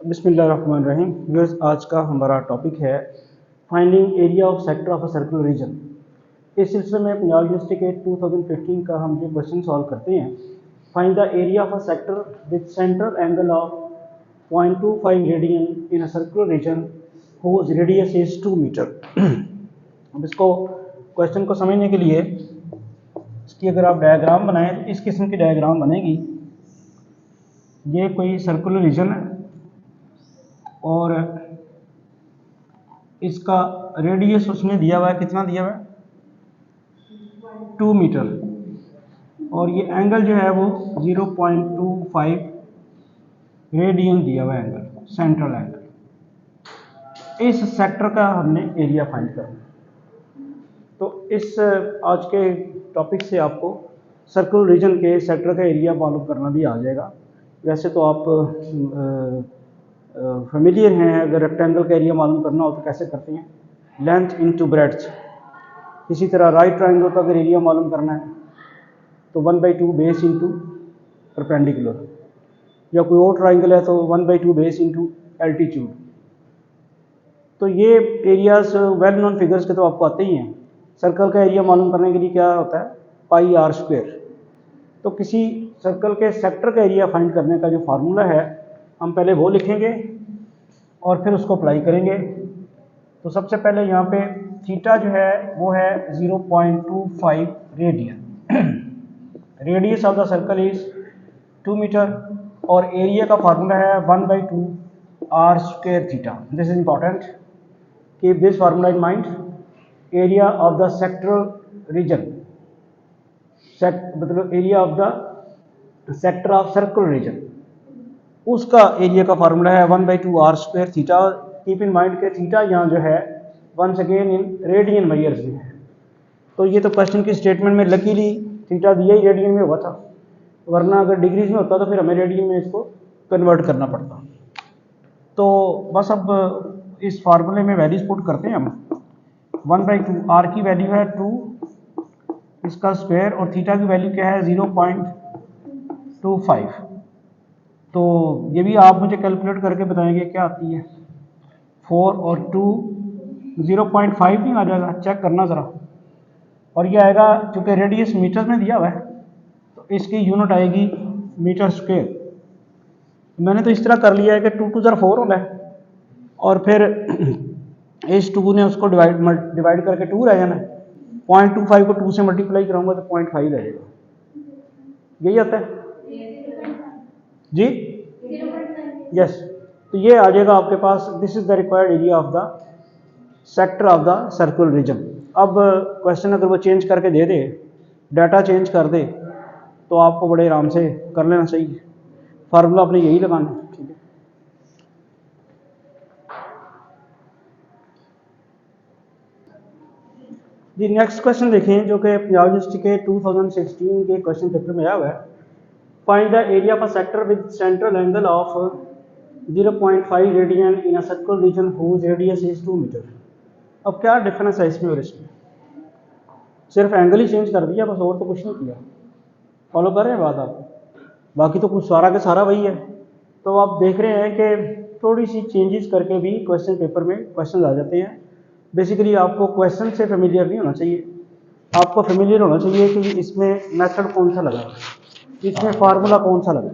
बिस्मिल्लाहिर्रहमानिर्रहीम। व्यूअर्स, आज का हमारा टॉपिक है finding area of sector of a circular reason. इस सिलसिले में पंजाब यूनिवर्सिटी के 2015 का हम जो क्वेश्चन सॉल्व करते हैं, find the area of a sector with central angle of 0.25 radian in a circular region whose radius is 2 metre. अब इसको क्वेश्चन को समझने के लिए इसकी अगर आप डायग्राम बनाएं तो इस किस्म की डायग्राम बनेगी। ये कोई सर्कुलर रीजन है और इसका रेडियस उसने दिया हुआ है, कितना दिया हुआ है, 2 मीटर, और ये एंगल जो है वो 0.25 रेडियन दिया हुआ है एंगल, सेंट्रल एंगल। इस सेक्टर का हमने एरिया फाइंड करना। तो इस आज के टॉपिक से आपको सर्कुलर रीजन के सेक्टर का एरिया मालूम करना भी आ जाएगा। वैसे तो आप फेमिलियर हैं, अगर रेक्टेंगल का एरिया मालूम करना हो तो कैसे करते हैं, लेंथ इनटू ब्रेड्थ। इसी तरह राइट ट्राइंगल का अगर एरिया मालूम करना है तो 1/2 बेस इंटू परपेंडिकुलर, या कोई और ट्राइंगल है तो 1/2 बेस इंटू एल्टीट्यूड। तो ये एरियाज वेल नोन फिगर्स के तो आपको आते ही हैं। सर्कल का एरिया मालूम करने के लिए क्या होता है, पाई आर स्क्वायर। तो किसी सर्कल के सेक्टर का एरिया फाइंड करने का जो फार्मूला है, हम पहले वो लिखेंगे और फिर उसको अप्लाई करेंगे। तो सबसे पहले यहाँ पे थीटा जो है वो है 0.25 radian. Radius of the circle is 2 metre और एरिया का फार्मूला है 1/2 R square theta. This is important, keep this formula in mind. Area of the sectoral region, मतलब area of the sector of circular region, उसका area का formula है 1/2 R square theta. Keep in mind के theta यहाँ जो है once again in radian measures में है। तो ये तो क्वेश्चन की स्टेटमेंट में लकीली थीटा दिया ही रेडियन में हुआ था, वरना अगर डिग्रीज में होता तो फिर हमें रेडियन में इसको कन्वर्ट करना पड़ता। तो बस अब इस फार्मूले में वैल्यूज पुट करते हैं हम। 1/2 आर की वैल्यू है 2, इसका स्क्वायर, और थीटा की वैल्यू क्या है 0.25। तो ये भी आप मुझे कैलकुलेट करके बताएंगे क्या आती है। 4 और 2 0.5 नहीं आ जाएगा, चेक करना ज़रा। और ये आएगा, चूँकि रेडियस मीटर में दिया हुआ है तो इसकी यूनिट आएगी मीटर स्क्वायर। मैंने तो इस तरह कर लिया है कि 2 2 ज़रा 4 होना है, और फिर इस 2 ने उसको डिवाइड करके 2 रह जाना है। 0.25 को 2 से मल्टीप्लाई कराऊंगा तो 0.5 रहेगा। यही आता है जी, यस। तो ये आ जाएगा आपके पास। This is the required area of the sector of the circular region. अब क्वेश्चन अगर वो चेंज करके दे दे, डाटा चेंज कर दे, तो आपको बड़े आराम से कर लेना चाहिए। फार्मूला आपने यही लगाना है, ठीक है जी। नेक्स्ट क्वेश्चन देखें, जो कि पंजाब यूनिवर्सिटी के 2016 के क्वेश्चन पेपर में आया हुआ है। Find the area of a sector with central angle of 0.5 radian in a circular region whose radius is 2 metre. अब क्या डिफरेंस है इसमें और इसमें, सिर्फ एंगल ही चेंज कर दिया बस, और तो कुछ नहीं किया। फॉलो कर रहे हैं बात आप? बाकी तो कुछ सारा का सारा वही है। तो आप देख रहे हैं कि थोड़ी सी चेंजेस करके भी क्वेश्चन पेपर में क्वेश्चन आ जाते हैं। बेसिकली आपको क्वेश्चन से फेमिलियर नहीं होना चाहिए, आपको फेमिलियर होना चाहिए कि इसमें मेथड कौन सा लगा, इसमें फार्मूला कौन सा लगा,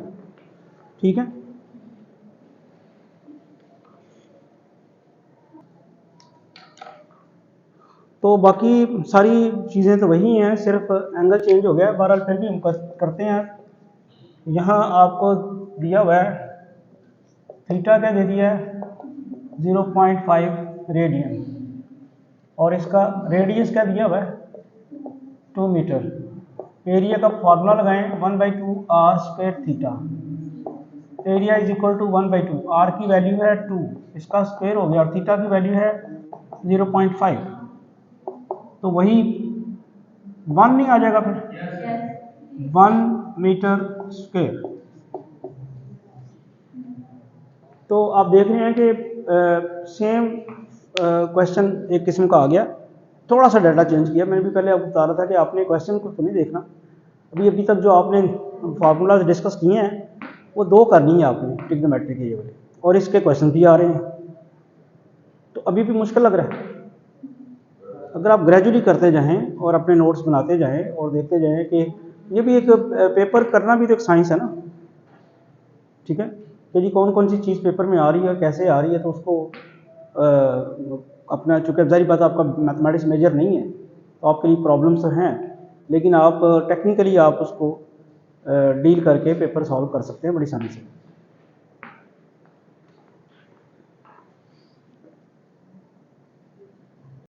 ठीक है। तो बाकी सारी चीज़ें तो वही हैं, सिर्फ एंगल चेंज हो गया। बहरहाल फिर भी हम करते हैं। यहाँ आपको दिया हुआ है थीटा क्या दे दिया है 0.5 रेडियन, और इसका रेडियस क्या दिया हुआ है 2 मीटर। एरिया का फॉर्मूला लगाएं 1/2 R square theta. Area is equal to 1/2, R की वैल्यू है 2, इसका स्क्वायर हो गया, और थीटा की वैल्यू है 0.5। तो वही 1 नहीं आ जाएगा फिर 1 मीटर स्क्वायर। तो आप देख रहे हैं कि सेम क्वेश्चन एक किस्म का आ गया, थोड़ा सा डाटा चेंज किया। मैंने भी पहले आपको बता रहा था कि आपने क्वेश्चन को तो नहीं देखना, अभी तक जो आपने फार्मूलाज डिस्कस किए हैं वो 2 करनी है आपने ट्रिग्नोमेट्री के ये वाले। और इसके क्वेश्चन भी आ रहे हैं, तो अभी भी मुश्किल लग रहा है। अगर आप ग्रेजुअली करते जाएं और अपने नोट्स बनाते जाएं और देखते जाएं कि ये भी एक पेपर करना भी तो एक साइंस है ना, ठीक है, कि जी कौन कौन सी चीज़ पेपर में आ रही है, कैसे आ रही है, तो उसको अपना, चूँकि ज़ाहिर बात आपका मैथमेटिक्स मेजर नहीं है तो आपके लिए प्रॉब्लम्स हैं, लेकिन आप टेक्निकली आप उसको डील करके पेपर सॉल्व कर सकते हैं बड़ी आसानी से।